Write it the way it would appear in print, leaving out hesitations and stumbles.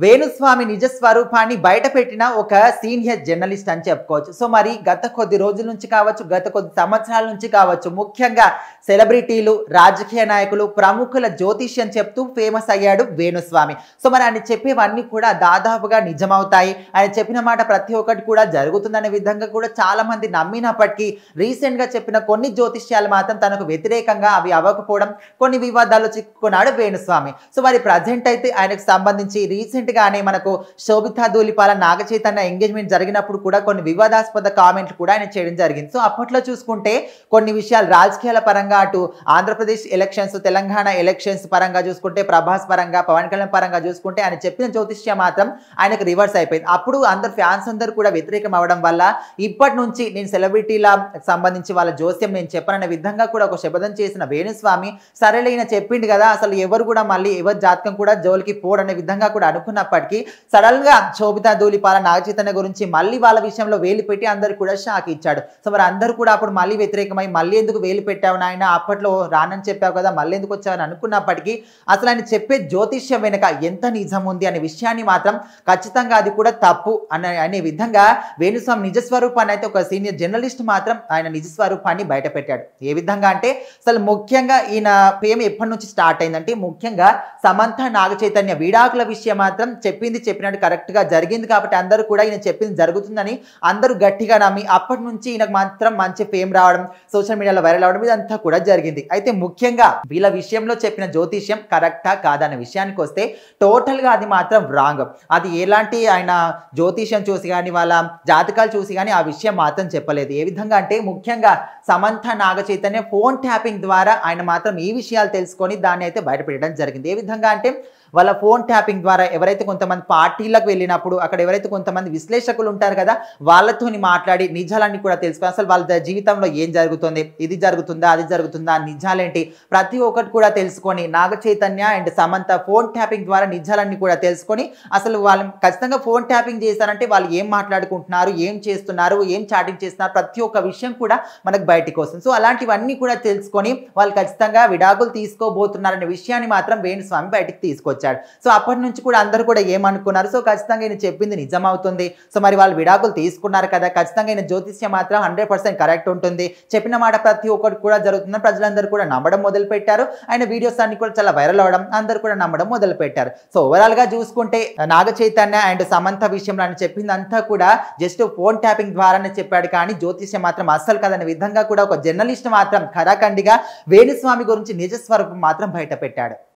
వేణుస్వామి నిజ స్వరూపాన్ని బయటపెట్టిన ఒక సీనియర్ జర్నలిస్ట్ అని చెప్పుకోవచ్చు. సో మరి గత కొద్ది రోజుల నుంచి కావచ్చు, గత కొద్ది సంవత్సరాల నుంచి కావచ్చు, ముఖ్యంగా సెలబ్రిటీలు, రాజకీయ నాయకులు, ప్రముఖుల జ్యోతిష్యం చెప్తూ ఫేమస్ అయ్యాడు వేణుస్వామి. సో మరి ఆయన చెప్పేవన్నీ కూడా దాదాపుగా నిజమవుతాయి, ఆయన చెప్పిన మాట ప్రతి ఒక్కటి కూడా జరుగుతుందనే విధంగా కూడా చాలా మంది నమ్మినప్పటికీ రీసెంట్ గా చెప్పిన కొన్ని జ్యోతిష్యాలు మాత్రం తనకు వ్యతిరేకంగా అవి అవ్వకపోవడం, కొన్ని వివాదాల్లో చిక్కుకున్నాడు వేణుస్వామి. సో మరి ప్రజెంట్ అయితే ఆయనకు సంబంధించి రీసెంట్ గానే మనకు శోభితా ధూళిపాల నాగ చైతన్య ఎంగేజ్మెంట్ జరిగినప్పుడు కూడా కొన్ని వివాదాస్పద కామెంట్లు కూడా ఆయన చేయడం జరిగింది. సో అప్పట్లో చూసుకుంటే కొన్ని విషయాలు రాజకీయాల పరంగా, అటు ఆంధ్రప్రదేశ్ ఎలక్షన్స్, తెలంగాణ ఎలక్షన్స్ పరంగా చూసుకుంటే, ప్రభాస్ పరంగా, పవన్ కళ్యాణ్ పరంగా చూసుకుంటే ఆయన చెప్పిన జ్యోతిష్యం మాత్రం ఆయనకు రివర్స్ అయిపోయింది. అప్పుడు అందరు ఫ్యాన్స్ అందరూ కూడా వ్యతిరేకం అవ్వడం వల్ల ఇప్పటి నుంచి నేను సెలబ్రిటీల సంబంధించి వాళ్ళ జోస్యం నేను చెప్పనన్న విధంగా కూడా ఒక శపథం చేసిన వేణుస్వామి సరేలైన చెప్పిండు కదా, అసలు ఎవరు కూడా మళ్ళీ ఎవరి జాతకం కూడా జోలికి పోడనే విధంగా కూడా అనుకున్నప్పటికీ సడన్ గా శోభితా ధూళిపాల నాగ చైతన్య గురించి మళ్ళీ వాళ్ళ విషయంలో వేలు పెట్టి అందరు కూడా షాక్ ఇచ్చాడు. సో మరి అందరూ కూడా అప్పుడు మళ్ళీ వ్యతిరేకమై మళ్ళీ ఎందుకు వేలు పెట్టావు నాయన, అప్పట్లో రానని చెప్పావు కదా, మళ్ళీ ఎందుకు వచ్చావని అనుకున్నప్పటికీ అసలు ఆయన చెప్పే జ్యోతిష్యం వెనుక ఎంత నిజం ఉంది అనే విషయాన్ని మాత్రం ఖచ్చితంగా అది కూడా తప్పు అనే విధంగా వేణుస్వామి నిజ స్వరూపాన్ని అయితే ఒక సీనియర్ జర్నలిస్ట్ మాత్రం ఆయన నిజ స్వరూపాన్ని బయట పెట్టాడు. ఏ విధంగా అంటే అసలు ముఖ్యంగా ఈయన ఫేమ్ ఎప్పటి నుంచి స్టార్ట్ అయిందంటే, ముఖ్యంగా సమంత నాగ చైతన్య విడాకుల విషయం మాత్రం చెప్పింది చెప్పినట్టు కరెక్ట్ గా జరిగింది కాబట్టి అందరూ కూడా ఈయన చెప్పింది జరుగుతుందని అందరూ గట్టిగా నమ్మి అప్పటి నుంచి ఈయనకు మాత్రం మంచి ఫేమ్ రావడం, సోషల్ మీడియాలో వైరల్ అవడం ఇదంతా కూడా జరిగింది. అయితే ముఖ్యంగా వీళ్ళ విషయంలో చెప్పిన జ్యోతిష్యం కరెక్టా కాదన్న విషయానికి వస్తే టోటల్ గా అది మాత్రం రాంగ్. అది ఎలాంటి ఆయన జ్యోతిష్యం చూసి కానీ, వాళ్ళ జాతకాలు చూసి కానీ ఆ విషయం మాత్రం చెప్పలేదు. ఏ విధంగా అంటే ముఖ్యంగా సమంత నాగ చైతన్య ఫోన్ ట్యాపింగ్ ద్వారా ఆయన మాత్రం ఈ విషయాలు తెలుసుకొని దాన్ని అయితే బయటపెట్టడం జరిగింది. ఏ విధంగా అంటే వాళ్ళ ఫోన్ ట్యాపింగ్ ద్వారా ఎవరైతే కొంతమంది పార్టీలకు వెళ్ళినప్పుడు అక్కడ ఎవరైతే కొంతమంది విశ్లేషకులు ఉంటారు కదా, వాళ్ళతోని మాట్లాడి నిజాలన్నీ కూడా తెలుసుకొని అసలు వాళ్ళ జీవితంలో ఏం జరుగుతుంది, ఇది జరుగుతుందా, అది జరుగుతుందా, నిజాలేంటి ప్రతి ఒక్కటి కూడా తెలుసుకొని Naga Chaitanya and Samantha phone tapping ద్వారా నిజాలన్నీ కూడా తెలుసుకొని అసలు వాళ్ళు ఖచ్చితంగా ఫోన్ ట్యాపింగ్ చేశారంటే వాళ్ళు ఏం మాట్లాడుకుంటున్నారు, ఏం చేస్తున్నారు, ఏం చాటింగ్ చేస్తున్నారు, ప్రతి ఒక్క విషయం కూడా మనకు బయటకు వస్తుంది. సో అలాంటివన్నీ కూడా తెలుసుకొని వాళ్ళు ఖచ్చితంగా విడాకులు తీసుకోబోతున్నారనే విషయాన్ని మాత్రం వేణుస్వామి బయటకు తీసుకొచ్చారు. సో అప్పటి నుంచి కూడా అందరూ కూడా ఏమనుకున్నారు, సో ఖచ్చితంగా ఈయన చెప్పింది నిజం అవుతుంది, సో మరి వాళ్ళు విడాకులు తీసుకున్నారు కదా, ఖచ్చితంగా ఈయన జ్యోతిష్యం మాత్రం 100% కరెక్ట్ ఉంటుంది, చెప్పిన మాట ప్రతి ఒక్కటి కూడా జరుగుతుందని ప్రజలందరూ కూడా నమ్మడం మొదలు పెట్టారు. ఆయన వీడియోస్ అన్ని కూడా చాలా వైరల్ అవడం, అందరూ కూడా నమ్మడం మొదలు పెట్టారు. సో ఓవరాల్ గా చూసుకుంటే నాగ చైతన్య అండ్ సమంత విషయంలో ఆయన చెప్పింది అంతా కూడా జస్ట్ ఫోన్ ట్యాపింగ్ ద్వారానే చెప్పాడు, కానీ జ్యోతిష్యం మాత్రం అస్సలు కదనే విధంగా కూడా ఒక జర్నలిస్ట్ మాత్రం ఖరాఖండిగా వేణుస్వామి గురించి నిజ స్వరూపం మాత్రం బయట పెట్టాడు.